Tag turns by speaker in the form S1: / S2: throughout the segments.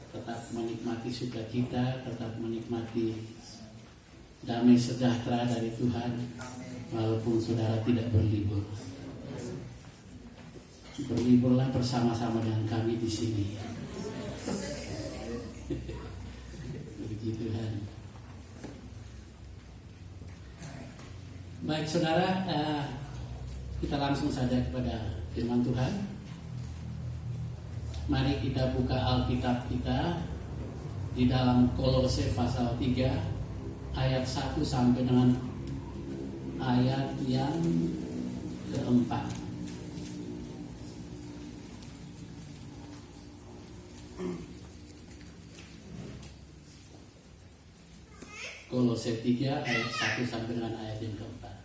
S1: Tetap menikmati sukacita, tetap menikmati damai sejahtera dari Tuhan, walaupun saudara tidak berlibur. Berliburlah bersama-sama dengan kami di sini. Puji Tuhan. Baik saudara, kita langsung saja kepada firman Tuhan. Mari kita buka Alkitab kita di dalam Kolose pasal 3 ayat 1 sampai dengan ayat yang keempat. Kolose 3 ayat 1 sampai dengan ayat yang keempat.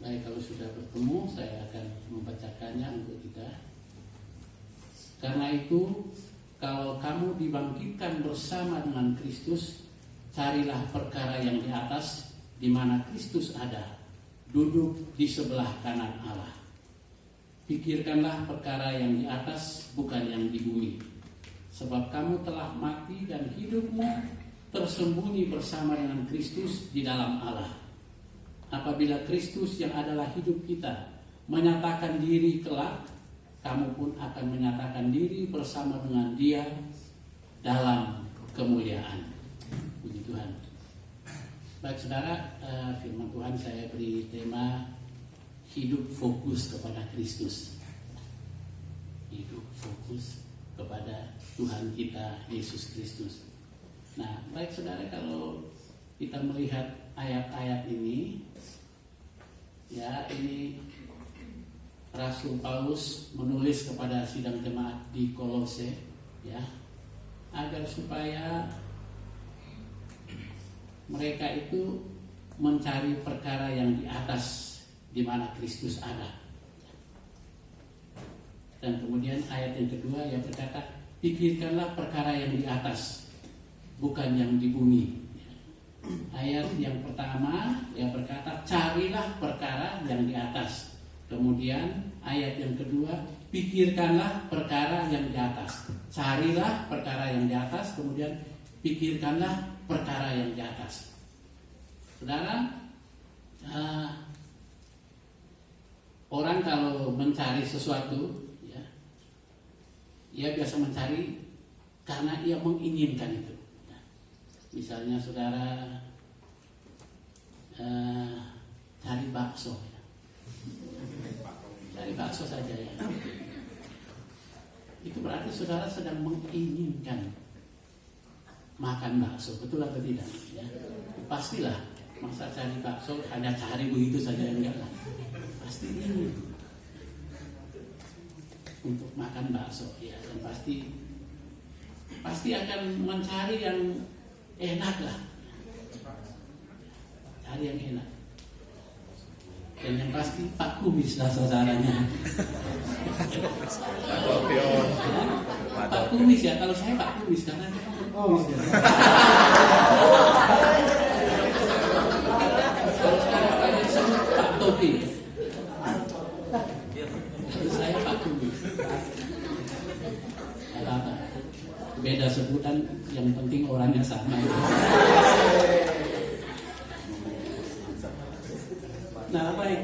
S1: Baik, kalau sudah bertemu, saya akan membacakannya untuk kita. Karena itu, kalau kamu dibangkitkan bersama dengan Kristus, carilah perkara yang di atas, di mana Kristus ada, duduk di sebelah kanan Allah. Pikirkanlah perkara yang di atas, bukan yang di bumi. Sebab kamu telah mati dan hidupmu tersembunyi bersama dengan Kristus di dalam Allah. Apabila Kristus yang adalah hidup kita menyatakan diri kelak, kamu pun akan menyatakan diri bersama dengan Dia dalam kemuliaan. Puji Tuhan. Baik saudara, firman Tuhan saya beri tema hidup fokus kepada Kristus. Hidup fokus kepada Tuhan kita Yesus Kristus. Nah, baik saudara, kalau kita melihat ayat-ayat ini, ya, ini Rasul Paulus menulis kepada sidang jemaat di Kolose, ya, agar supaya mereka itu mencari perkara yang di atas, di mana Kristus ada. Dan kemudian ayat yang kedua yang berkata, pikirkanlah perkara yang di atas, bukan yang di bumi. Ayat yang pertama yang berkata, carilah perkara yang di atas. Kemudian ayat yang kedua, pikirkanlah perkara yang di atas. Carilah perkara yang di atas, kemudian pikirkanlah perkara yang di atas. Saudara, orang kalau mencari sesuatu, ya, ia biasa mencari karena ia menginginkan itu. Misalnya saudara cari bakso, ya. Cari bakso saja, ya. Itu berarti saudara sedang menginginkan makan bakso, betul atau tidak? Ya. Pastilah, masa cari bakso hanya cari begitu saja, enggak lah. Pasti ingin untuk makan bakso, ya, dan pasti akan mencari yang enak lah, cari yang enak. Dan yang pasti Pak Kumis lah saudaranya. Pak Kumis, ya, kalau saya Pak Kumis karena dia kan Kumis, ya. Kalau sekarang banyak sebut Pak Topi. Kalau saya Pak Kumis. Apa? Beda sebutan, yang penting orangnya sama. Nah, baik.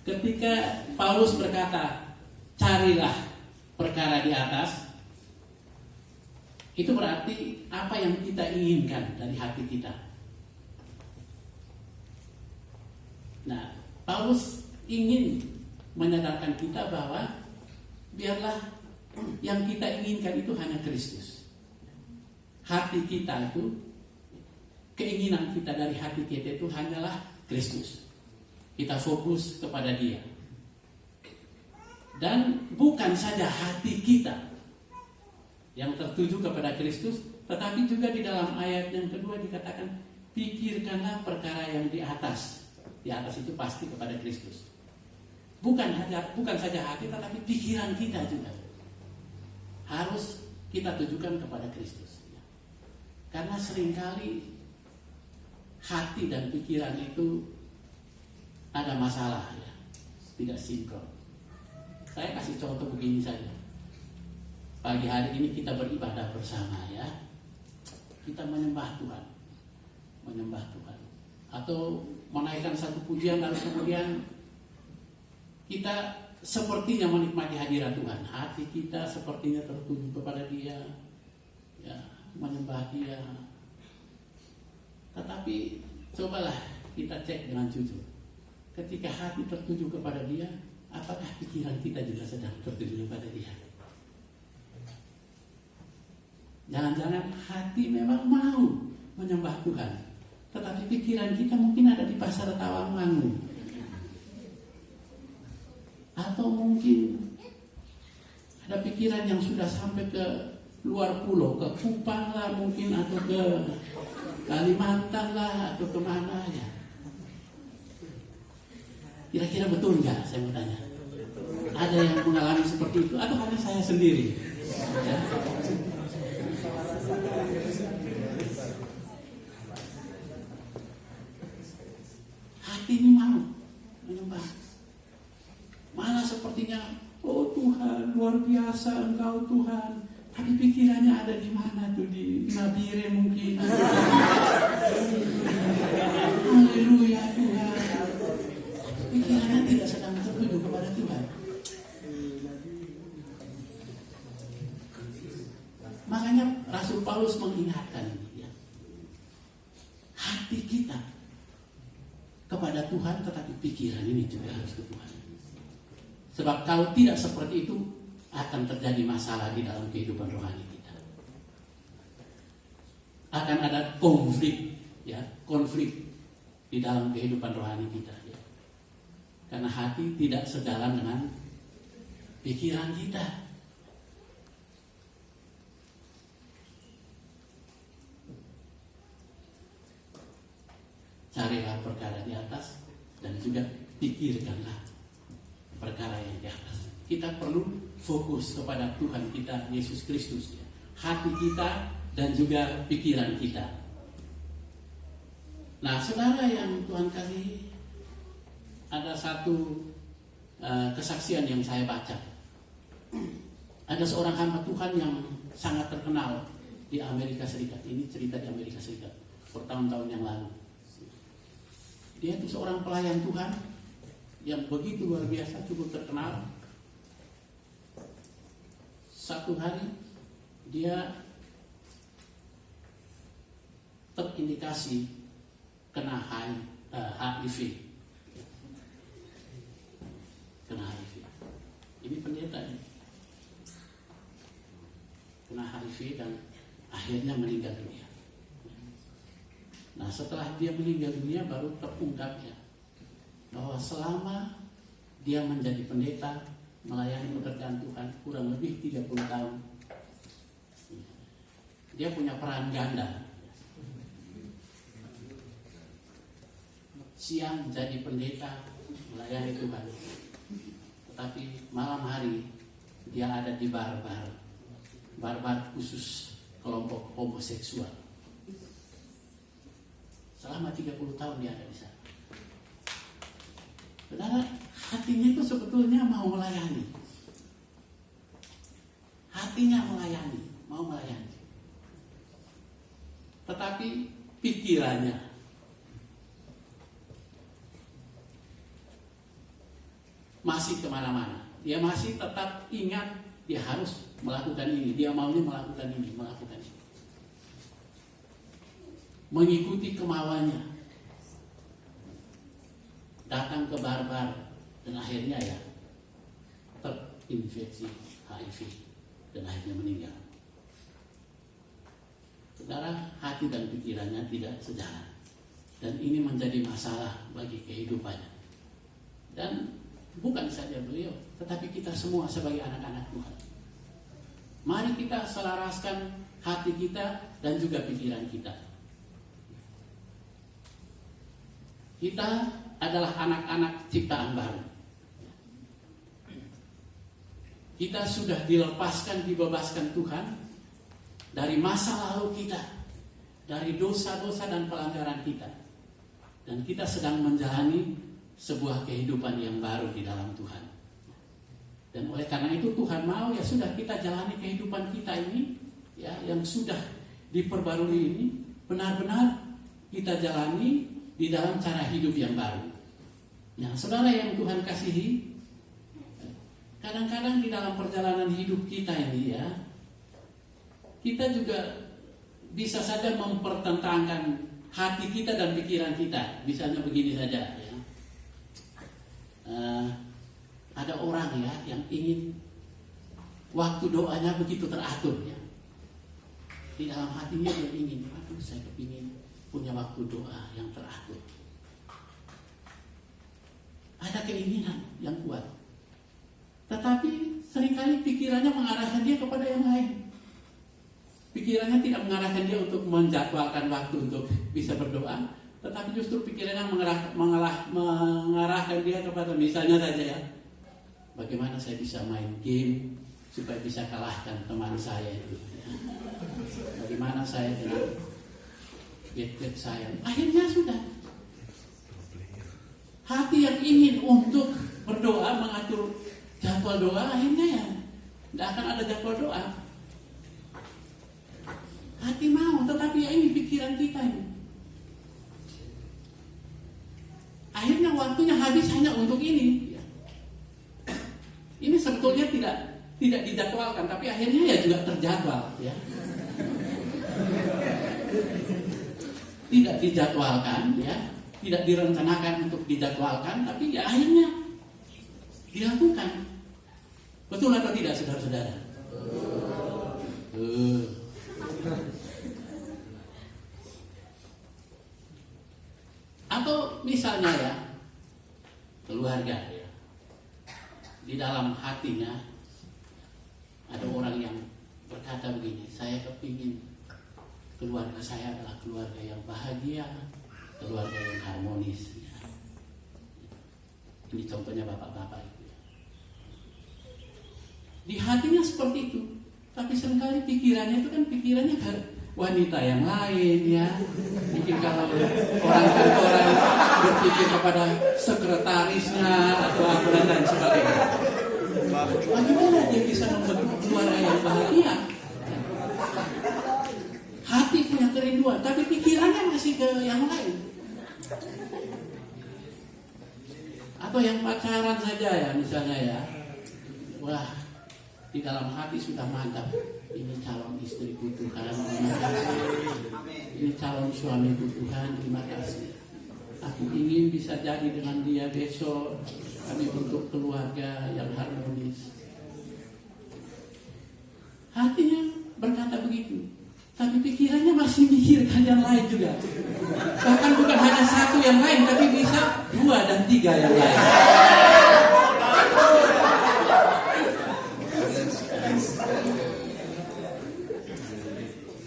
S1: Ketika Paulus berkata, carilah perkara di atas, itu berarti apa yang kita inginkan dari hati kita. Nah, Paulus ingin menyadarkan kita bahwa biarlah yang kita inginkan itu hanya Kristus. Hati kita itu, keinginan kita dari hati kita itu hanyalah Kristus. Kita fokus kepada Dia. Dan bukan saja hati kita yang tertuju kepada Kristus, tetapi juga di dalam ayat yang kedua dikatakan, pikirkanlah perkara yang di atas. Di atas itu pasti kepada Kristus. Bukan saja hati, tetapi pikiran kita juga harus kita tujukan kepada Kristus. Karena seringkali hati dan pikiran itu ada masalah ya, tidak sinkron. Saya kasih contoh begini saja. Pagi hari ini kita beribadah bersama ya. Kita menyembah Tuhan. Atau menaikkan satu pujian lalu kemudian kita sepertinya menikmati hadirat Tuhan. Hati kita sepertinya tertuju kepada Dia, ya, menyembah Dia. Tetapi cobalah kita cek dengan jujur. Ketika hati tertuju kepada Dia, apakah pikiran kita juga sedang tertuju kepada Dia? Jangan-jangan hati memang mau menyembah Tuhan, tetapi pikiran kita mungkin ada di pasar Tawangmangu, atau mungkin ada pikiran yang sudah sampai ke luar pulau, ke Kupang lah mungkin, atau ke Kalimantan lah, atau kemana ya. Kira-kira betul nggak? Saya mau tanya. Ada yang mengalami seperti itu, atau hanya saya sendiri? Ya. Hati ini mau menyembah. Malah sepertinya, oh Tuhan, luar biasa Engkau Tuhan. Tapi pikirannya ada di mana tuh? Di Nabire mungkin. Haleluya Tuhan. Pikirannya tidak sedang tertuju kepada Tuhan. Makanya Rasul Paulus mengingatkan ini ya. Hati kita kepada Tuhan, tetapi pikiran ini juga harus ke Tuhan. Sebab kalau tidak seperti itu, akan terjadi masalah di dalam kehidupan rohani kita. Akan ada konflik di dalam kehidupan rohani kita. Ya. Karena hati tidak sejalan dengan pikiran kita. Carilah perkara di atas dan juga pikirkanlah perkara yang di atas. Kita perlu fokus kepada Tuhan kita Yesus Kristus ya. Hati kita dan juga pikiran kita. Nah, saudara yang Tuhan kasih, ada satu kesaksian yang saya baca. Ada seorang hamba Tuhan yang sangat terkenal di Amerika Serikat. Ini cerita di Amerika Serikat bertahun-tahun yang lalu. Dia itu seorang pelayan Tuhan yang begitu luar biasa, cukup terkenal. Satu hari dia terindikasi kena HIV. Kena HIV. Ini pendeta ini. Kena HIV dan akhirnya meninggal dunia. Nah, setelah dia meninggal dunia baru terungkap ya, bahwa selama dia menjadi pendeta melayani pekerjaan Tuhan kurang lebih 30 tahun, dia punya peran ganda. Siang jadi pendeta melayani Tuhan, tetapi malam hari dia ada di bar-bar khusus kelompok homoseksual. Selama 30 tahun dia ada di sana. Saudara, hatinya itu sebetulnya mau melayani. Hatinya mau melayani. Tetapi pikirannya masih kemana-mana. Dia masih tetap ingat dia harus melakukan ini. Dia maunya melakukan ini. Mengikuti kemauannya, datang ke bar-bar dan akhirnya ya terinfeksi HIV dan akhirnya meninggal. Saudara, hati dan pikirannya tidak sejalan dan ini menjadi masalah bagi kehidupannya. Dan bukan saja beliau, tetapi kita semua sebagai anak-anak Tuhan. Mari kita selaraskan hati kita dan juga pikiran kita. Kita adalah anak-anak ciptaan baru. Kita sudah dibebaskan Tuhan dari masa lalu kita, dari dosa-dosa dan pelanggaran kita. Dan kita sedang menjalani sebuah kehidupan yang baru di dalam Tuhan. Dan oleh karena itu Tuhan mau ya sudah kita jalani kehidupan kita ini ya yang sudah diperbarui ini benar-benar kita jalani di dalam cara hidup yang baru. Nah, saudara yang Tuhan kasihi, kadang-kadang di dalam perjalanan hidup kita ini ya, kita juga bisa saja mempertentangkan hati kita dan pikiran kita. Misalnya begini saja ya. Ada orang ya yang ingin waktu doanya begitu teratur ya. Di dalam hatinya dia ingin, aduh saya kepingin punya waktu doa yang teratur. Ada keinginan yang kuat. Tetapi seringkali pikirannya mengarahkan dia kepada yang lain. Pikirannya tidak mengarahkan dia untuk menjadwalkan waktu untuk bisa berdoa, tetapi justru pikirannya mengarahkan dia kepada misalnya saja ya, bagaimana saya bisa main game supaya bisa kalahkan teman saya itu. Bagaimana saya dengan gadget saya. Akhirnya sudah. Hati yang ingin untuk berdoa, mengatur jadwal doa, akhirnya ya tidak akan ada jadwal doa. Hati mau, tetapi ya ini pikiran kita ini. Akhirnya waktunya habis hanya untuk ini. Ini sebetulnya tidak dijadwalkan, tapi akhirnya ya juga terjadwal ya. Tidak dijadwalkan ya, tidak direncanakan untuk dijadwalkan, tapi ya akhirnya dilakukan. Betul atau tidak, saudara-saudara? Atau misalnya ya, keluarga ya, di dalam hatinya ada orang yang berkata begini, saya kepingin keluarga saya adalah keluarga yang bahagia, keluarga yang harmonis. Ini contohnya bapak-bapak itu. Di hatinya seperti itu, tapi seringkali pikirannya itu kan pikirannya wanita yang lain ya. Mungkin kalau orang kantoran berpikir kepada sekretarisnya atau apa dan lain sebagainya. Bagaimana dia bisa membentuk keluarga yang bahagia? Hati punya kerinduan, tapi pikirannya masih ke yang lain. Atau yang pacaran saja ya, misalnya ya. Wah, di dalam hati sudah mantap. Ini calon istriku Tuhan, terima kasih. Ini calon suamiku Tuhan, terima kasih. Aku ingin bisa jadi dengan dia besok. Kami bentuk keluarga yang harmonis. Hatinya berkata begitu, tapi pikirannya masih mikirkan yang lain juga. Bahkan bukan hanya satu yang lain, tapi bisa 2 dan 3 yang lain.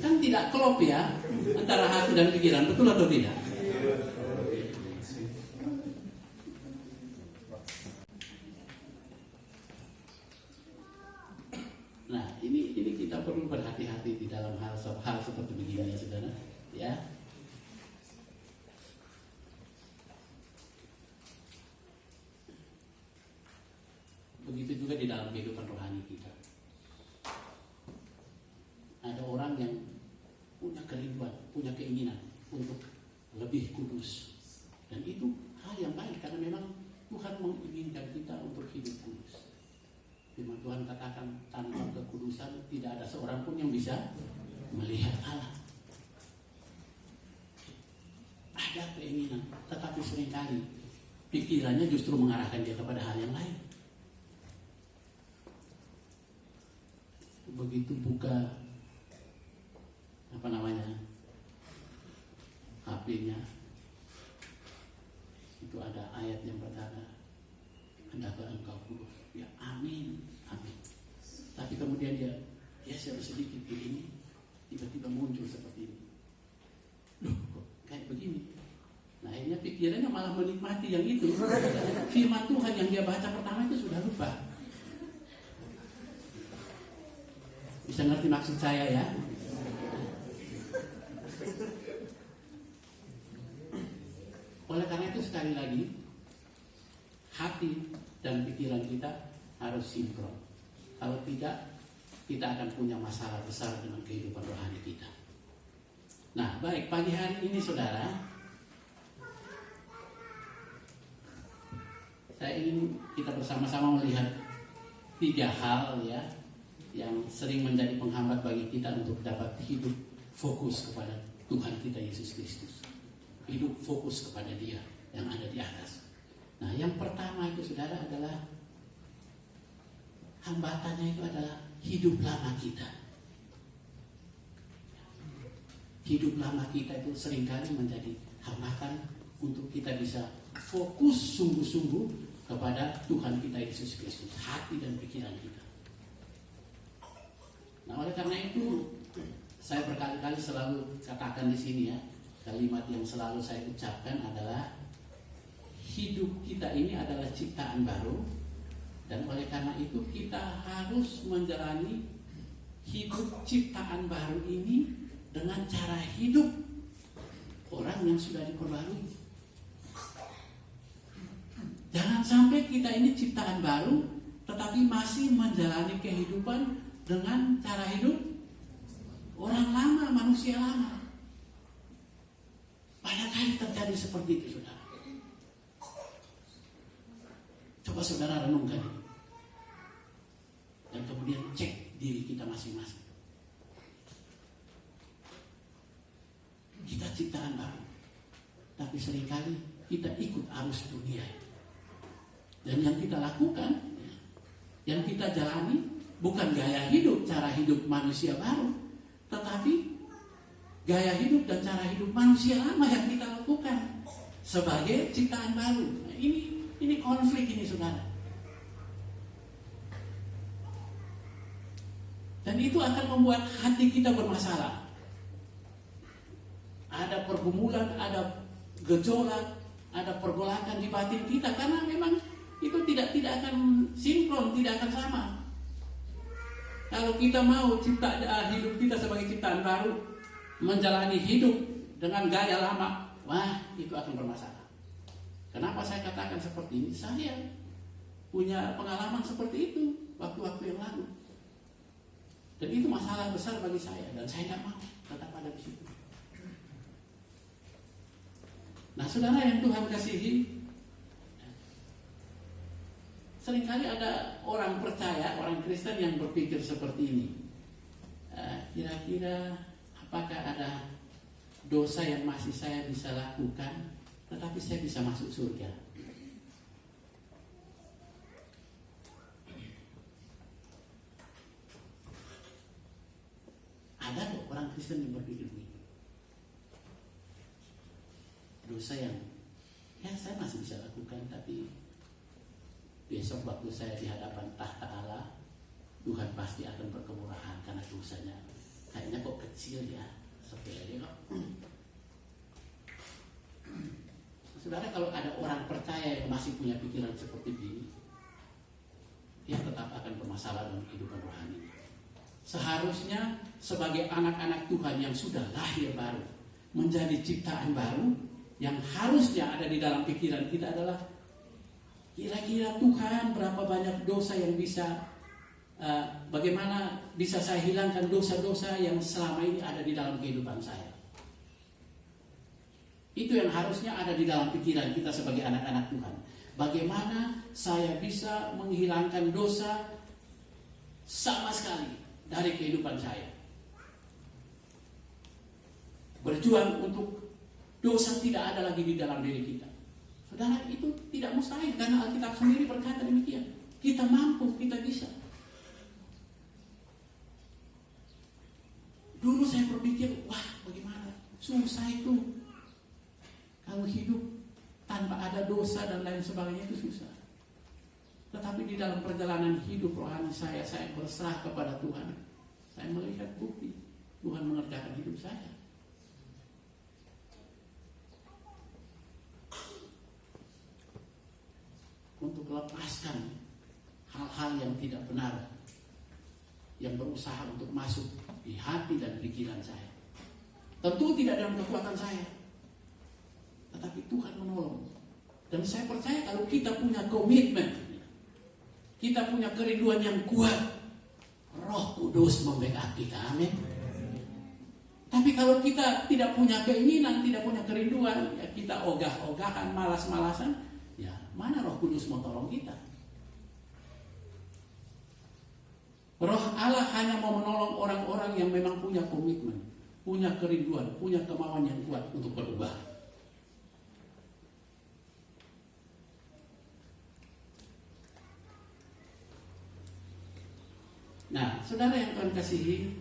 S1: Kan tidak klop ya antara hati dan pikiran, betul atau tidak? Nah, ini kita perlu berhati-hati di dalam hal seperti begini ya, saudara. Ya. Begitu juga di dalam kehidupan rohani kita. Ada orang yang punya kerinduan, punya keinginan untuk lebih kudus. Dan itu hal yang baik karena memang Tuhan menginginkan kita untuk hidup kudus. Firman Tuhan katakan tanpa kekudusan tidak ada seorang pun yang bisa melihat Allah. Ada keinginan, tetapi seringkali pikirannya justru mengarahkan dia kepada hal yang lain. Begitu buka HP-nya, itu ada ayat yang berkata, hendaklah engkau kudus. Ya amin, amin. Tapi kemudian dia geser sedikit begini, tiba-tiba muncul seperti ini. Loh, kok kayak begini? Nah, akhirnya pikirannya malah menikmati yang itu. Firman Tuhan yang dia baca pertama itu sudah lupa. Bisa ngerti maksud saya ya? Oleh karena itu sekali lagi, hati dan pikiran kita harus sinkron. Kalau tidak, kita akan punya masalah besar dengan kehidupan rohani kita. Nah, baik, pagi hari ini saudara, saya ingin kita bersama-sama melihat 3 hal ya yang sering menjadi penghambat bagi kita untuk dapat hidup fokus kepada Tuhan kita Yesus Kristus. Hidup fokus kepada Dia yang ada di atas. Nah, yang pertama itu saudara adalah hambatannya itu adalah hidup lama kita. Hidup lama kita itu seringkali menjadi hambatan untuk kita bisa fokus sungguh-sungguh kepada Tuhan kita Yesus Kristus, hati dan pikiran kita. Nah, oleh karena itu saya berkali-kali selalu katakan di sini ya, kalimat yang selalu saya ucapkan adalah hidup kita ini adalah ciptaan baru, dan oleh karena itu kita harus menjalani hidup ciptaan baru ini dengan cara hidup orang yang sudah diperbarui. Jangan sampai kita ini ciptaan baru tetapi masih menjalani kehidupan dengan cara hidup orang lama, manusia lama. Banyak kali terjadi seperti itu, saudara. Coba saudara renungkan ini. Dan kemudian cek diri kita masing-masing. Kita ciptaan baru, tapi seringkali kita ikut arus dunia. Dan yang kita lakukan, yang kita jalani bukan gaya hidup, cara hidup manusia baru, tetapi gaya hidup dan cara hidup manusia lama yang kita lakukan sebagai ciptaan baru. Nah, ini konflik ini, saudara. Dan itu akan membuat hati kita bermasalah. Ada pergumulan, ada gejolak, ada pergolakan di batin kita karena memang itu tidak akan sinkron, tidak akan sama. Kalau kita mau hidup kita sebagai ciptaan baru, menjalani hidup dengan gaya lama, wah, itu akan bermasalah. Kenapa saya katakan seperti ini? Saya punya pengalaman seperti itu waktu-waktu yang lalu. Dan itu masalah besar bagi saya, dan saya tidak mau tetap ada di situ. Nah, saudara yang Tuhan kasihi, seringkali ada orang percaya, orang Kristen yang berpikir seperti ini. Kira-kira apakah ada dosa yang masih saya bisa lakukan, tetapi saya bisa masuk surga? Ada kok orang Kristen yang berpikir begitu. Dosa yang saya masih bisa lakukan, tapi besok waktu saya di hadapan tahta Allah, Tuhan pasti akan berkemurahan karena dosanya kayaknya kok kecil ya, sepele kok. Saudara, kalau ada orang percaya yang masih punya pikiran seperti ini, dia tetap akan bermasalah dalam kehidupan rohani. Seharusnya sebagai anak-anak Tuhan yang sudah lahir baru, menjadi ciptaan baru, yang harusnya ada di dalam pikiran kita adalah kira-kira Tuhan berapa banyak dosa yang bisa, bagaimana bisa saya hilangkan dosa-dosa yang selama ini ada di dalam kehidupan saya. Itu yang harusnya ada di dalam pikiran kita sebagai anak-anak Tuhan. Bagaimana saya bisa menghilangkan dosa sama sekali dari kehidupan saya. Berjuang untuk dosa tidak ada lagi di dalam diri kita. Saudara, itu tidak mustahil karena Alkitab sendiri berkata demikian. Kita mampu, kita bisa. Dulu saya berpikir, wah bagaimana, susah itu. Kalau hidup tanpa ada dosa dan lain sebagainya itu susah. Tetapi di dalam perjalanan hidup rohani saya berserah kepada Tuhan. Saya melihat bukti Tuhan mengerjakan hidup saya. Untuk lepaskan hal-hal yang tidak benar yang berusaha untuk masuk di hati dan pikiran saya. Tentu tidak dalam kekuatan saya, tetapi Tuhan menolong. Dan saya percaya kalau kita punya komitmen, kita punya kerinduan yang kuat, Roh Kudus membackup kita. Amin. Tapi kalau kita tidak punya keinginan, tidak punya kerinduan, ya kita ogah-ogahan, malas-malasan, ya mana Roh Kudus mau tolong kita? Roh Allah hanya mau menolong orang-orang yang memang punya komitmen, punya kerinduan, punya kemauan yang kuat untuk berubah. Nah, saudara yang Tuhan kasihi,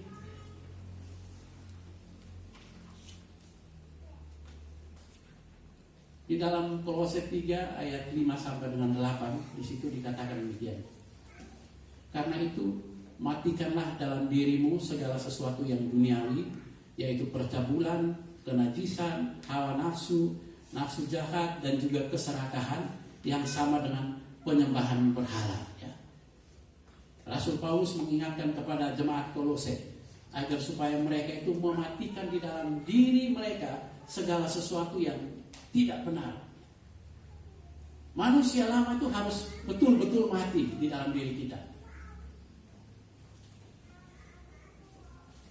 S1: di dalam Kolose 3 ayat 5 sampai dengan 8, di situ dikatakan demikian. Karena itu, matikanlah dalam dirimu segala sesuatu yang duniawi, yaitu percabulan, kenajisan, hawa nafsu, nafsu jahat, dan juga keserakahan yang sama dengan penyembahan berhala. Ya. Rasul Paulus mengingatkan kepada jemaat Kolose agar supaya mereka itu mematikan di dalam diri mereka segala sesuatu yang tidak benar. Manusia lama itu harus betul-betul mati di dalam diri kita.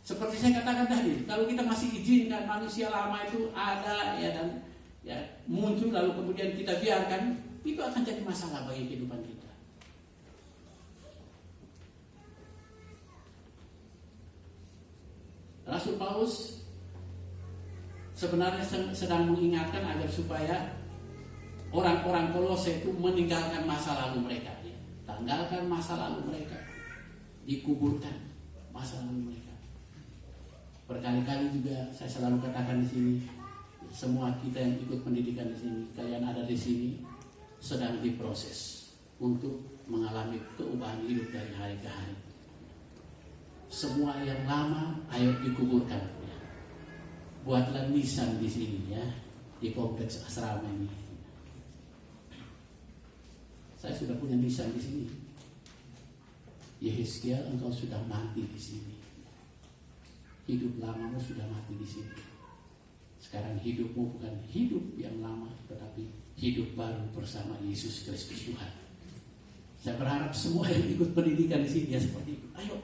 S1: Seperti saya katakan tadi, kalau kita masih izinkan manusia lama itu ada ya dan ya muncul lalu kemudian kita biarkan, itu akan jadi masalah bagi kehidupan kita. Rasul Paulus sebenarnya sedang mengingatkan agar supaya orang-orang Kolose itu meninggalkan masa lalu mereka, ya. Tinggalkan masa lalu mereka, dikuburkan masa lalu mereka. Berkali-kali juga saya selalu katakan di sini, semua kita yang ikut pendidikan di sini, kalian ada di sini sedang diproses untuk mengalami keubahan hidup dari hari ke hari. Semua yang lama ayo dikuburkan. Buatlah nisan di sini ya, di kompleks asrama ini. Saya sudah punya nisan di sini. Yehezkiel, engkau sudah mati di sini. Hidup lamamu sudah mati di sini. Sekarang hidupmu bukan hidup yang lama, tetapi hidup baru bersama Yesus Kristus Tuhan. Saya berharap semua yang ikut pendidikan di sini ya seperti itu. Ayo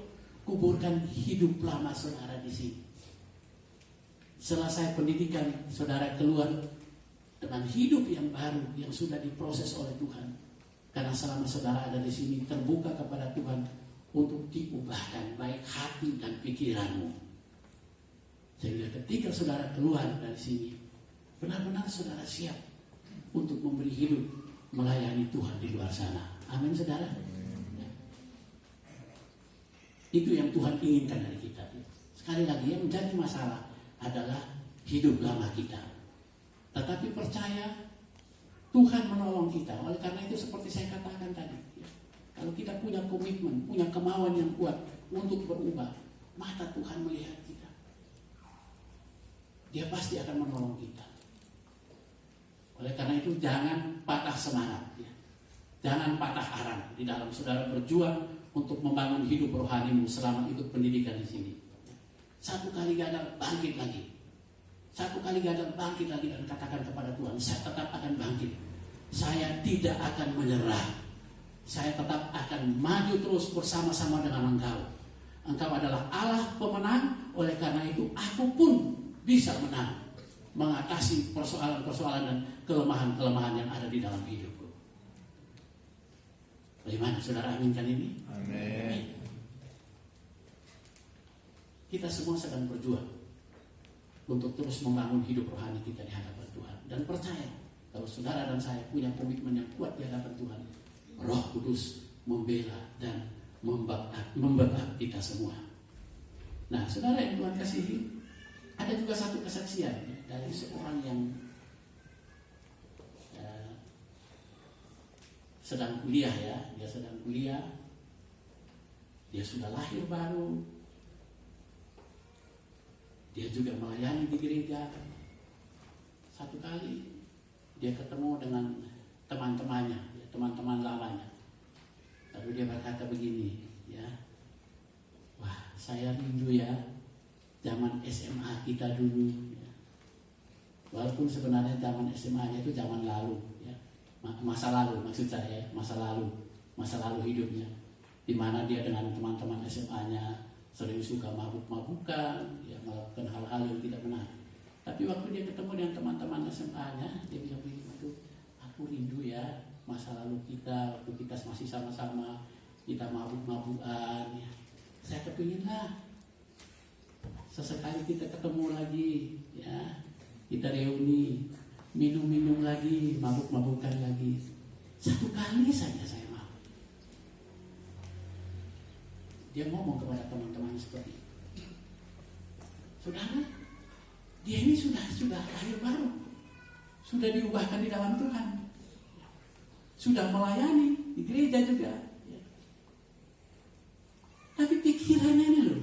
S1: kuburkan hidup lama saudara di sini. Selesai pendidikan, saudara keluar dengan hidup yang baru yang sudah diproses oleh Tuhan. Karena selama saudara ada di sini terbuka kepada Tuhan untuk diubahkan baik hati dan pikiranmu. Sehingga ketika saudara keluar dari sini, benar-benar saudara siap untuk memberi hidup melayani Tuhan di luar sana. Amin saudara. Ya. Itu yang Tuhan inginkan dari kita. Sekali lagi yang menjadi masalah adalah hidup lama kita. Tetapi percaya Tuhan menolong kita. Oleh karena itu seperti saya katakan tadi, ya, kalau kita punya komitmen, punya kemauan yang kuat untuk berubah, mata Tuhan melihat kita. Dia pasti akan menolong kita. Oleh karena itu jangan patah semangat, ya. Jangan patah arang di dalam saudara berjuang untuk membangun hidup rohanimu selama ikut pendidikan di sini. Satu kali gagal, bangkit lagi. Satu kali gagal, bangkit lagi dan katakan kepada Tuhan, saya tetap akan bangkit. Saya tidak akan menyerah. Saya tetap akan maju terus bersama-sama dengan Engkau. Engkau adalah Allah pemenang, oleh karena itu aku pun bisa menang. Mengatasi persoalan-persoalan dan kelemahan-kelemahan yang ada di dalam hidupku. Bagaimana saudara aminkan ini? Amin. Kita semua sedang berjuang untuk terus membangun hidup rohani kita di hadapan Tuhan. Dan percaya, kalau saudara dan saya punya komitmen yang kuat di hadapan Tuhan, Roh Kudus membela dan membackup kita semua. Nah, saudara yang Tuhan kasihi, ada juga satu kesaksian dari seorang yang sedang kuliah ya. Dia sedang kuliah, dia sudah lahir baru. Dia juga melayani di gereja. Satu kali dia ketemu dengan teman-temannya, teman-teman lamanya. Lalu dia berkata begini, ya, wah saya rindu ya zaman SMA kita dulu. Ya. Walaupun sebenarnya zaman SMA-nya itu zaman lalu. Ya. masa lalu, maksud saya masa lalu hidupnya, di mana dia dengan teman-teman SMA-nya sering suka mabuk-mabukan, ya, melakukan hal-hal yang tidak benar. Tapi waktu dia ketemu dengan teman-teman SMA-nya, dia bilang, aduh, aku rindu ya masa lalu kita, waktu kita masih sama-sama, kita mabuk-mabukan. Ya. Saya kepinginlah sesekali kita ketemu lagi, ya, kita reuni, minum-minum lagi, mabuk-mabukan lagi. Satu kali saja saya mau. Dia ngomong kepada teman-teman seperti itu. Saudara, dia ini sudah lahir baru, sudah diubahkan di dalam Tuhan, sudah melayani di gereja juga. Tapi pikirannya ini loh,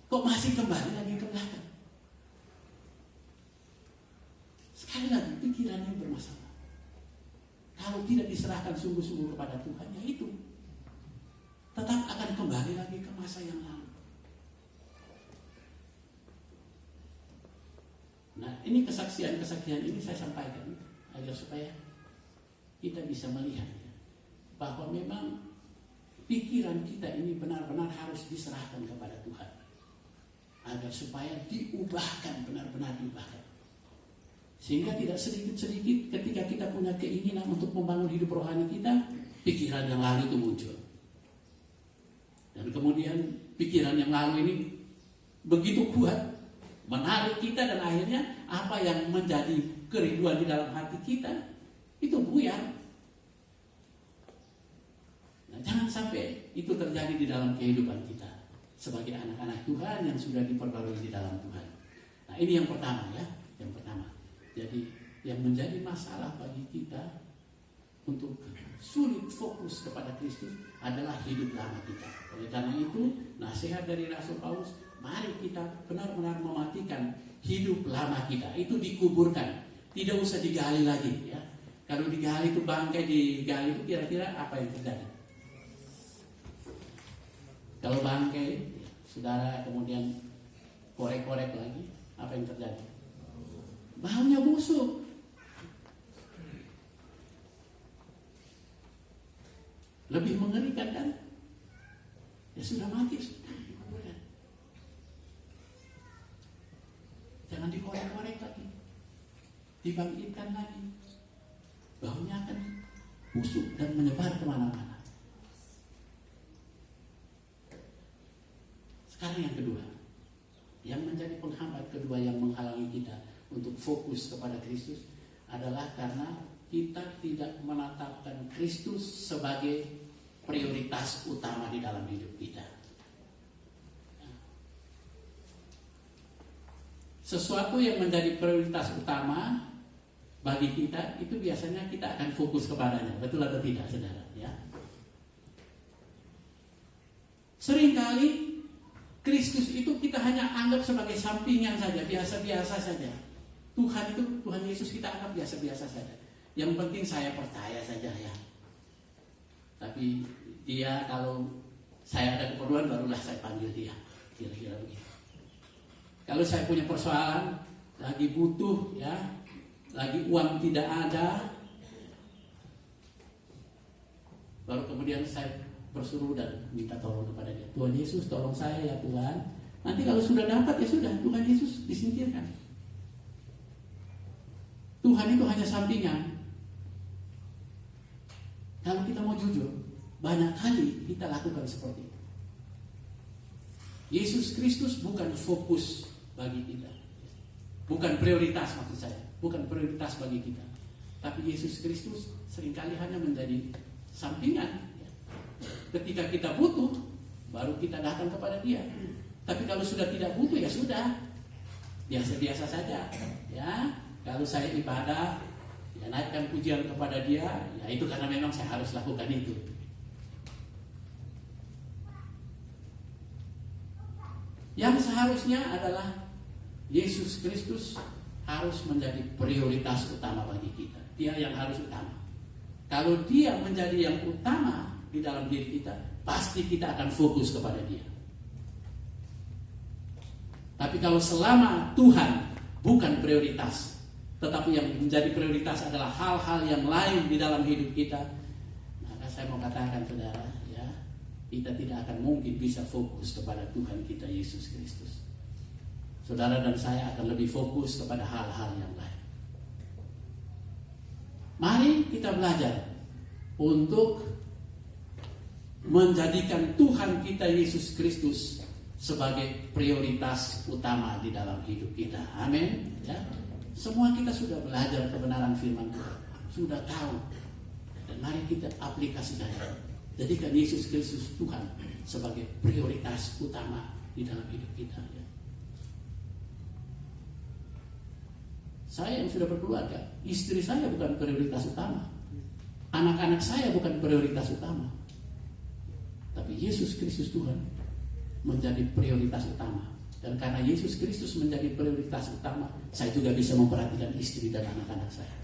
S1: kok masih kembali lagi ke belakang. Sekali lagi, pikirannya bermasalah. Kalau tidak diserahkan sungguh-sungguh kepada Tuhan, ya itu tetap akan kembali lagi ke masa yang lalu. Nah, ini kesaksian-kesaksian ini saya sampaikan agar supaya kita bisa melihat bahwa memang pikiran kita ini benar-benar harus diserahkan kepada Tuhan, agar supaya diubahkan, benar-benar diubahkan. Sehingga tidak sedikit-sedikit ketika kita punya keinginan untuk membangun hidup rohani kita, pikiran yang lalu itu muncul. Dan kemudian pikiran yang lalu ini begitu kuat, menarik kita, dan akhirnya apa yang menjadi kerinduan di dalam hati kita itu buyar. Nah, jangan sampai itu terjadi di dalam kehidupan kita sebagai anak-anak Tuhan yang sudah diperbarui di dalam Tuhan. Nah, ini yang pertama ya, yang pertama. Jadi yang menjadi masalah bagi kita untuk sulit fokus kepada Kristus adalah hidup lama kita. Oleh karena itu, nasihat dari Rasul Paulus, mari kita benar-benar mematikan hidup lama kita. Itu dikuburkan, tidak usah digali lagi ya. Kalau digali itu, bangkai digali itu, kira-kira apa yang terjadi? Kalau bangkai, saudara kemudian korek-korek lagi, apa yang terjadi? Baunya busuk. Lebih mengerikan kan? Ya sudah mati, sudah. Jangan dikorek-korek lagi, dibangkitkan lagi. Baunya akan busuk dan menyebar kemana-mana. Sekarang yang kedua, yang menjadi penghambat kedua yang menghalangi kita untuk fokus kepada Kristus adalah karena kita tidak menetapkan Kristus sebagai prioritas utama di dalam hidup kita. Sesuatu yang menjadi prioritas utama bagi kita itu biasanya kita akan fokus kepadanya. Betul atau tidak, saudara? Ya. Seringkali Kristus itu kita hanya anggap sebagai sampingan saja, biasa-biasa saja. Tuhan Yesus kita anggap biasa-biasa saja. Yang penting saya percaya saja ya. Tapi dia, kalau saya ada keperluan barulah saya panggil dia. Kira-kira begitu. Kalau saya punya persoalan, lagi butuh ya, lagi uang tidak ada, baru kemudian saya bersuruh dan minta tolong kepada dia. Tuhan Yesus, tolong saya ya Tuhan. Nanti kalau sudah dapat ya sudah, Tuhan Yesus disingkirkan. Tuhan itu hanya sampingan. Kalau kita mau jujur, banyak kali kita lakukan seperti itu. Yesus Kristus bukan fokus bagi kita, bukan prioritas, maksud saya, bukan prioritas bagi kita. Tapi Yesus Kristus seringkali hanya menjadi sampingan. Ketika kita butuh, baru kita datang kepada dia. Tapi kalau sudah tidak butuh, ya sudah, biasa-biasa saja. Ya, kalau saya ibadah, ya naikkan pujian kepada dia, ya itu karena memang saya harus lakukan itu. Yang seharusnya adalah Yesus Kristus harus menjadi prioritas utama bagi kita. Dia yang harus utama. Kalau dia menjadi yang utama di dalam diri kita, pasti kita akan fokus kepada dia. Tapi kalau selama Tuhan bukan prioritas, tetapi yang menjadi prioritas adalah hal-hal yang lain di dalam hidup kita, maka saya mau katakan saudara, ya, kita tidak akan mungkin bisa fokus kepada Tuhan kita Yesus Kristus. Saudara dan saya akan lebih fokus kepada hal-hal yang lain. Mari kita belajar untuk menjadikan Tuhan kita Yesus Kristus sebagai prioritas utama di dalam hidup kita. Amin. Ya. Semua kita sudah belajar kebenaran firman Tuhan, sudah tahu, dan mari kita aplikasikan. Jadikan Yesus Kristus Tuhan sebagai prioritas utama di dalam hidup kita. Ya. Saya yang sudah berkeluarga, istri saya bukan prioritas utama, anak-anak saya bukan prioritas utama, tapi Yesus Kristus Tuhan menjadi prioritas utama. Dan karena Yesus Kristus menjadi prioritas utama, saya juga bisa memperhatikan istri dan anak-anak saya.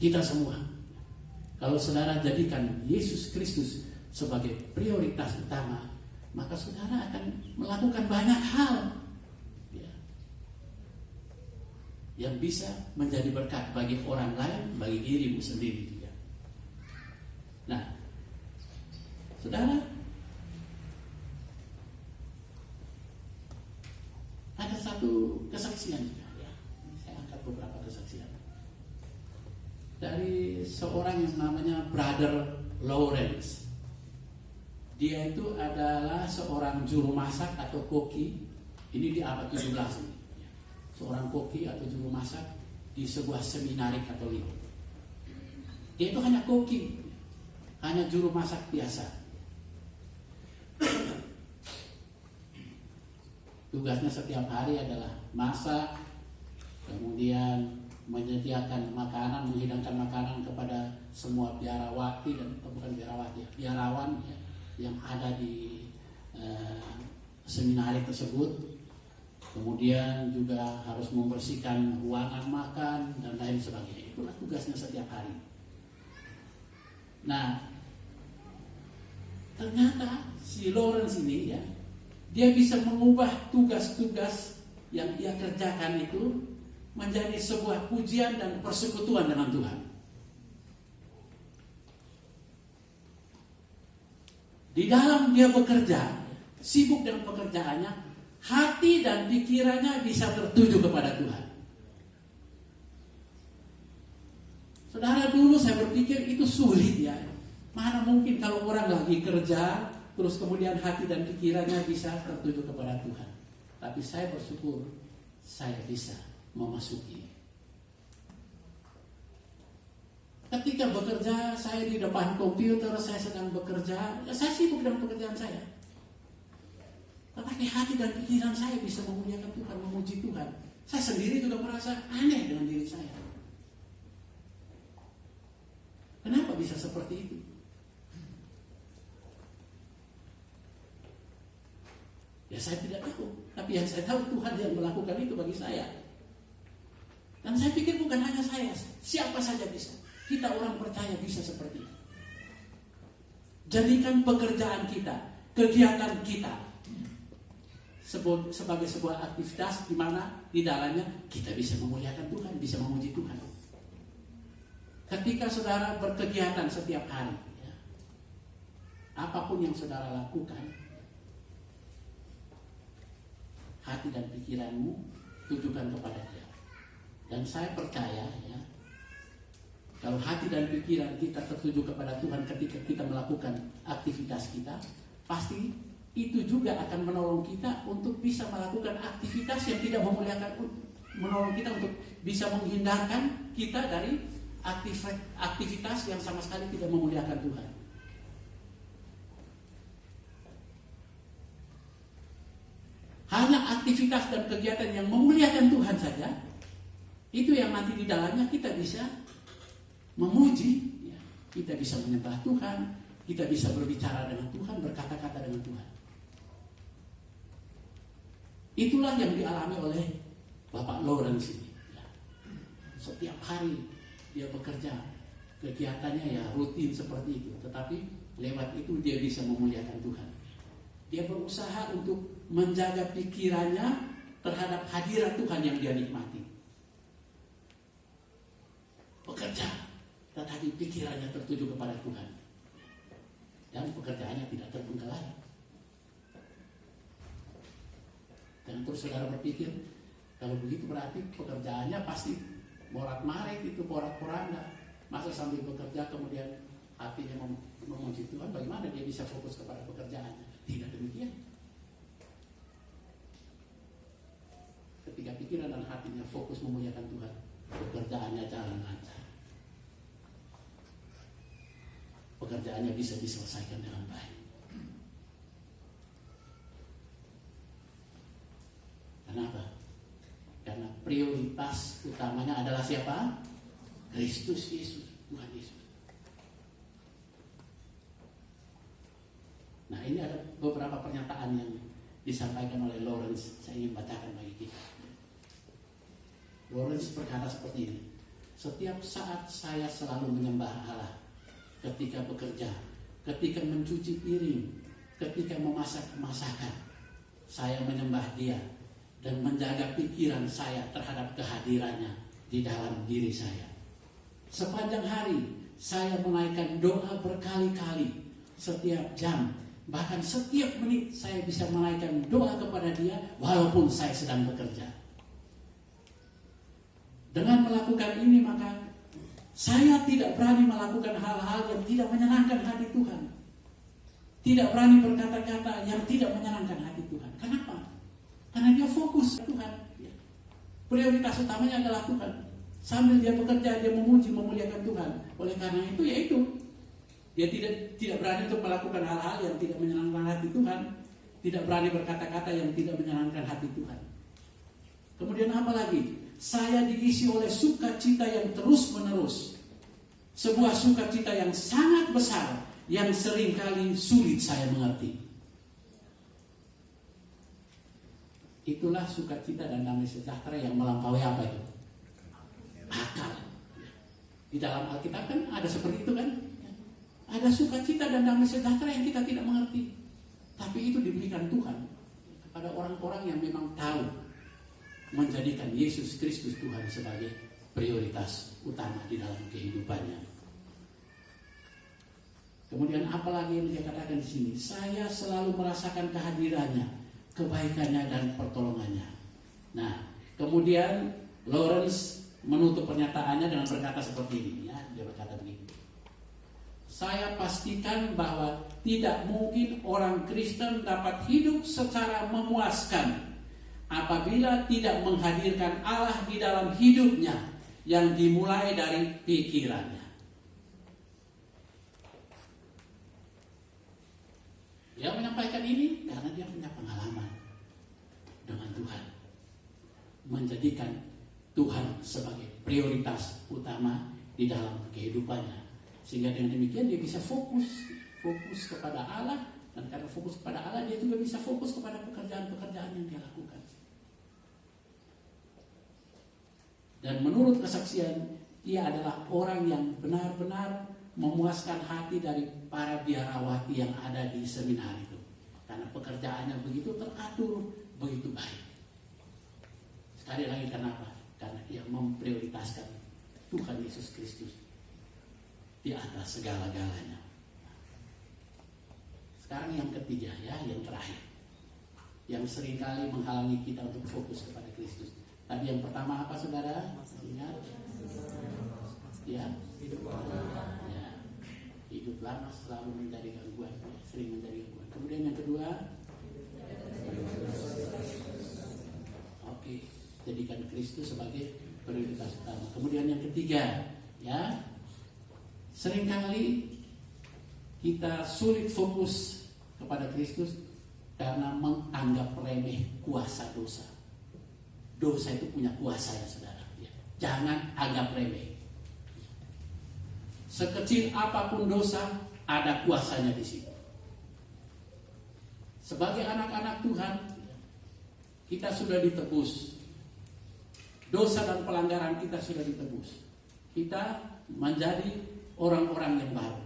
S1: Kita semua, kalau saudara jadikan Yesus Kristus sebagai prioritas utama, maka saudara akan melakukan banyak hal yang bisa menjadi berkat bagi orang lain, bagi dirimu sendiri juga. Nah, saudara, ada satu kesaksian juga, ya. Saya angkat beberapa kesaksian dari seorang yang namanya Brother Lawrence. Dia itu adalah seorang juru masak atau koki. Ini di abad 17 ini. Seorang koki atau juru masak di sebuah seminari Katolik. Dia itu hanya koki, hanya juru masak biasa. Tugasnya setiap hari adalah masak, kemudian menyediakan makanan, menghidangkan makanan kepada semua biarawati dan bukan biarawati, biarawan ya, yang ada di seminari tersebut. Kemudian juga harus membersihkan ruangan makan dan lain sebagainya. Itulah tugasnya setiap hari. Nah, ternyata si Lawrence ini ya, dia bisa mengubah tugas-tugas yang dia kerjakan itu menjadi sebuah pujian dan persekutuan dengan Tuhan. Di dalam dia bekerja, sibuk dengan pekerjaannya, hati dan pikirannya bisa tertuju kepada Tuhan. Saudara, dulu saya berpikir itu sulit ya. Mana mungkin kalau orang lagi kerja, terus kemudian hati dan pikirannya bisa tertuju kepada Tuhan. Tapi saya bersyukur saya bisa memasuki. Ketika bekerja, saya di depan komputer, saya sedang bekerja, ya saya sibuk dengan pekerjaan saya. Tetapi hati dan pikiran saya bisa memuliakan Tuhan, memuji Tuhan. Saya sendiri juga merasa aneh dengan diri saya. Kenapa bisa seperti itu? Ya saya tidak tahu. Tapi yang saya tahu Tuhan yang melakukan itu bagi saya. Dan saya pikir bukan hanya saya, siapa saja bisa. Kita orang percaya bisa seperti itu. Jadikan pekerjaan kita, kegiatan kita sebagai sebuah aktivitas di mana di dalamnya kita bisa memuliakan Tuhan, bisa memuji Tuhan. Ketika saudara berkegiatan setiap hari, ya, apapun yang saudara lakukan, hati dan pikiranmu tujukan kepada Dia. Dan saya percaya, ya, kalau hati dan pikiran kita tertuju kepada Tuhan ketika kita melakukan aktivitas kita, pasti itu juga akan menolong kita untuk bisa melakukan aktivitas yang tidak memuliakan, menolong kita untuk bisa menghindarkan kita dari aktivitas yang sama sekali tidak memuliakan Tuhan. Hanya aktivitas dan kegiatan yang memuliakan Tuhan saja, itu yang nanti di dalamnya kita bisa memuji, ya. Kita bisa menyembah Tuhan, kita bisa berbicara dengan Tuhan, berkata-kata dengan Tuhan. Itulah yang dialami oleh Bapak Lawrence ini. Ya. Setiap hari dia bekerja, kegiatannya ya rutin seperti itu, tetapi lewat itu dia bisa memuliakan Tuhan. Dia berusaha untuk menjaga pikirannya terhadap hadirat Tuhan yang dia nikmati. Bekerja, tetapi pikirannya tertuju kepada Tuhan. Dan pekerjaannya tidak terbengkalai. Dan terus saudara berpikir, kalau begitu berarti pekerjaannya pasti morat-marit itu, porak-poranda. Masa sambil bekerja kemudian hatinya memuji Tuhan, bagaimana dia bisa fokus kepada pekerjaannya? Tidak demikian. Ketika pikiran dan hatinya fokus memuliakan Tuhan, pekerjaannya jalan lancar. Pekerjaannya bisa diselesaikan dengan baik. Kenapa? Karena prioritas utamanya adalah siapa? Kristus Yesus, Tuhan Yesus. Nah, ini ada beberapa pernyataan yang disampaikan oleh Lawrence. Saya ingin bacakan bagi kita. Lawrence berkata seperti ini: setiap saat saya selalu menyembah Allah. Ketika bekerja, ketika mencuci piring, ketika memasak masakan, saya menyembah Dia dan menjaga pikiran saya terhadap kehadirannya di dalam diri saya. Sepanjang hari saya menaikkan doa berkali-kali, setiap jam, bahkan setiap menit saya bisa menaikkan doa kepada Dia walaupun saya sedang bekerja. Dengan melakukan ini maka saya tidak berani melakukan hal-hal yang tidak menyenangkan hati Tuhan. Tidak berani berkata-kata yang tidak menyenangkan hati Tuhan. Kenapa? Karena dia fokus ke Tuhan. Prioritas utamanya adalah Tuhan. Sambil dia bekerja, dia memuji, memuliakan Tuhan. Oleh karena itu, yaitu dia tidak berani untuk melakukan hal-hal yang tidak menyenangkan hati Tuhan. Tidak berani berkata-kata yang tidak menyenangkan hati Tuhan. Kemudian apa lagi? Saya diisi oleh sukacita yang terus-menerus. Sebuah sukacita yang sangat besar, yang seringkali sulit saya mengerti. Itulah sukacita dan damai sejahtera yang melampaui apa itu? Akal. Di dalam Alkitab kan ada seperti itu kan? Ada sukacita dan damai sejahtera yang kita tidak mengerti. Tapi itu diberikan Tuhan kepada orang-orang yang memang tahu menjadikan Yesus Kristus Tuhan sebagai prioritas utama di dalam kehidupannya. Kemudian apalagi yang dia katakan di sini? Saya selalu merasakan kehadirannya, kebaikannya dan pertolongannya. Nah, kemudian Lawrence menutup pernyataannya dengan berkata seperti ini, ya, dia berkata begini: saya pastikan bahwa tidak mungkin orang Kristen dapat hidup secara memuaskan apabila tidak menghadirkan Allah di dalam hidupnya yang dimulai dari pikirannya. Dia menyampaikan ini karena dia punya pengalaman dengan Tuhan, menjadikan Tuhan sebagai prioritas utama di dalam kehidupannya, sehingga dengan demikian dia bisa fokus kepada Allah, dan karena fokus kepada Allah dia juga bisa fokus kepada pekerjaan-pekerjaan yang dia lakukan. Dan menurut kesaksian, ia adalah orang yang benar-benar memuaskan hati dari para biarawati yang ada di seminar itu. Karena pekerjaannya begitu teratur, begitu baik. Sekali lagi kenapa? Karena ia memprioritaskan Tuhan Yesus Kristus di atas segala-galanya. Sekarang yang ketiga, ya, yang terakhir, yang seringkali menghalangi kita untuk fokus kepada Kristus. Tadi yang pertama apa, saudara? Ingat? Ya, hidup lama selalu menjadi gangguan, sering menjadi gangguan. Kemudian yang kedua, jadikan Kristus sebagai prioritas utama. Kemudian yang ketiga, ya, seringkali kita sulit fokus kepada Kristus karena menganggap remeh kuasa dosa. Dosa itu punya kuasa, ya saudara. Jangan anggap remeh. Sekecil apapun dosa, ada kuasanya di situ. Sebagai anak-anak Tuhan, kita sudah ditebus. Dosa dan pelanggaran kita sudah ditebus. Kita menjadi orang-orang yang baru.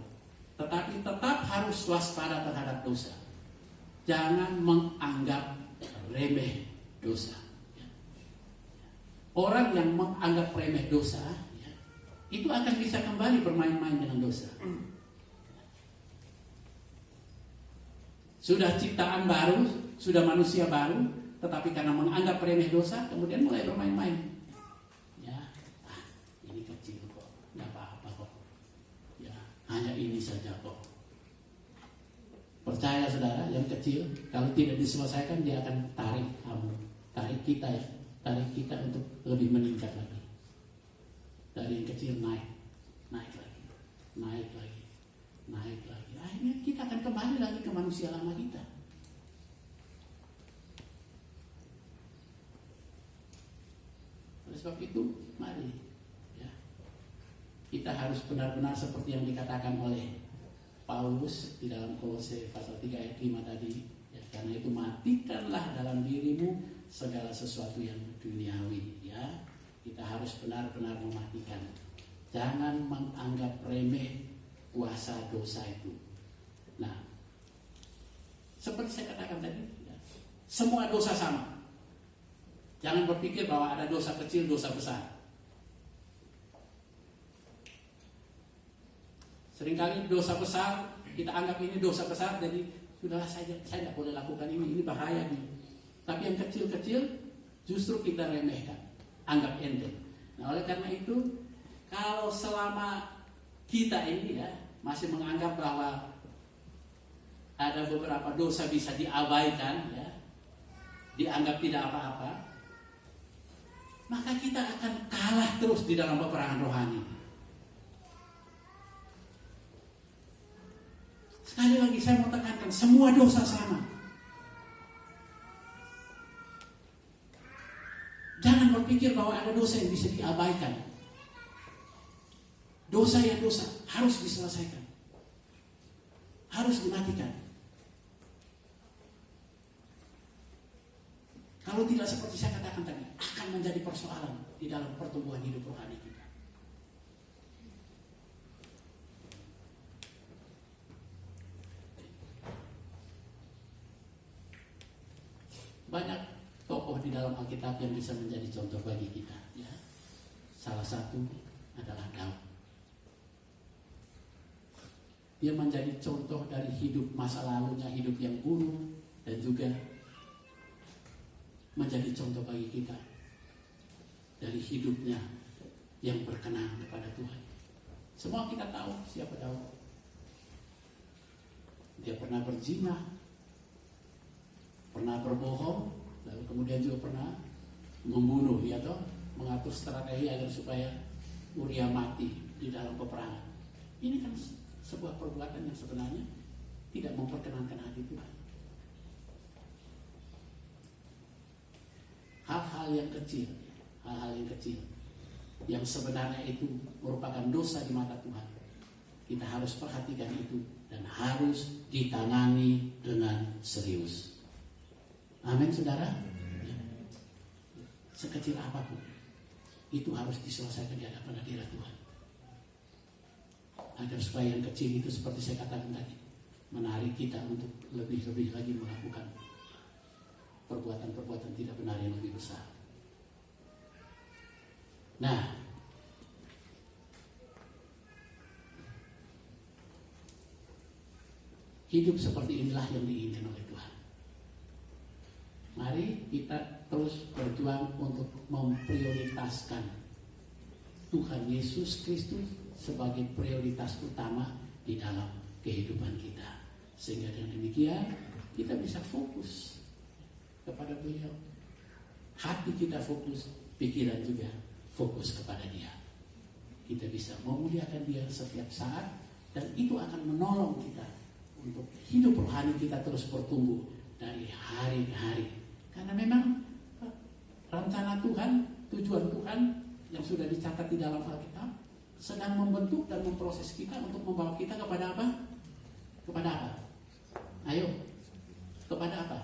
S1: Tetapi tetap harus waspada terhadap dosa. Jangan menganggap remeh dosa. orang yang menganggap remeh dosa, ya, itu akan bisa kembali bermain-main dengan dosa. Sudah ciptaan baru, sudah manusia baru, tetapi karena menganggap remeh dosa, kemudian mulai bermain-main. Ya, ini kecil kok, nggak apa-apa kok. Ya, hanya ini saja kok. Percaya saudara, yang kecil kalau tidak diselesaikan dia akan tarik kamu, tarik kita ya, tarik kita untuk lebih meningkat lagi. Dari yang kecil naik lagi, naik lagi, naik lagi. Akhirnya kita akan kembali lagi ke manusia lama kita. Oleh sebab itu, mari ya, kita harus benar-benar seperti yang dikatakan oleh Paulus di dalam Kolose pasal 3 ayat 5 tadi, ya, karena itu matikanlah dalam dirimu segala sesuatu yang duniawi, ya. Kita harus benar-benar mematikan. Jangan menganggap remeh kuasa dosa itu. Nah, seperti saya katakan tadi, ya, semua dosa sama. Jangan berpikir bahwa ada dosa kecil, dosa besar. Seringkali dosa besar kita anggap ini dosa besar, jadi sudahlah saya tidak boleh lakukan ini bahaya nih. Tapi yang kecil-kecil justru kita remehkan, anggap enteng. Nah, oleh karena itu, kalau selama kita ini ya masih menganggap bahwa ada beberapa dosa bisa diabaikan, ya, dianggap tidak apa-apa, maka kita akan kalah terus di dalam peperangan rohani. Sekali lagi saya mau tekankan, semua dosa sama. Jangan berpikir bahwa ada dosa yang bisa diabaikan. Dosa ya dosa, harus diselesaikan, harus dimatikan. Kalau tidak seperti saya katakan tadi, akan menjadi persoalan di dalam pertumbuhan hidup rohani kita. Banyak tokoh di dalam Alkitab yang bisa menjadi contoh bagi kita, ya. Salah satu adalah Daud. Dia menjadi contoh dari hidup masa lalunya, hidup yang buruk, dan juga menjadi contoh bagi kita dari hidupnya yang berkenan kepada Tuhan. Semua kita tahu siapa Daud. Dia pernah berzina, pernah berbohong, lalu kemudian juga pernah membunuh, ya toh, mengatur strategi agar supaya Uria mati di dalam peperangan. Ini kan sebuah perbuatan yang sebenarnya tidak memperkenankan hati Tuhan. Hal-hal yang kecil, yang sebenarnya itu merupakan dosa di mata Tuhan, kita harus perhatikan itu dan harus ditangani dengan serius. Amin, saudara. Sekecil apapun itu harus diselesaikan di hadapan hadirat Tuhan, agar supaya yang kecil itu seperti saya katakan tadi menarik kita untuk lebih-lebih lagi melakukan perbuatan-perbuatan tidak benar yang lebih besar. Nah, hidup seperti inilah yang diinginkan oleh Tuhan. Mari kita terus berjuang untuk memprioritaskan Tuhan Yesus Kristus sebagai prioritas utama di dalam kehidupan kita. Sehingga dengan demikian kita bisa fokus kepada Beliau. Hati kita fokus, pikiran juga fokus kepada Dia. Kita bisa memuliakan Dia setiap saat, dan itu akan menolong kita untuk hidup rohani kita terus bertumbuh dari hari ke hari. Karena memang rencana Tuhan, tujuan Tuhan yang sudah dicatat di dalam Alkitab sedang membentuk dan memproses kita untuk membawa kita kepada apa? Kepada apa? Ayo, kepada apa?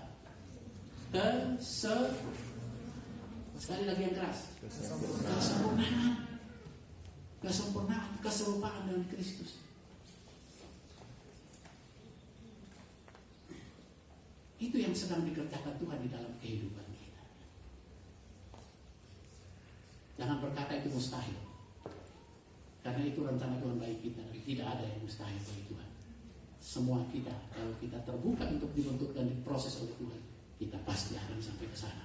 S1: Sekali lagi yang keras. Kesempurnaan, keserupaan dengan Kristus. Itu yang sedang dikerjakan Tuhan di dalam kehidupan kita. Jangan berkata itu mustahil. Karena itu rencana Tuhan bagi kita. Tidak ada yang mustahil bagi Tuhan. Semua kita, kalau kita terbuka untuk dibentuk dan diproses oleh Tuhan, kita pasti akan sampai ke sana.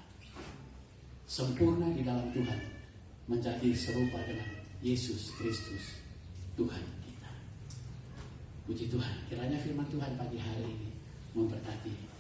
S1: Sempurna di dalam Tuhan, menjadi serupa dengan Yesus Kristus, Tuhan kita. Puji Tuhan, kiranya firman Tuhan pagi hari ini memberkati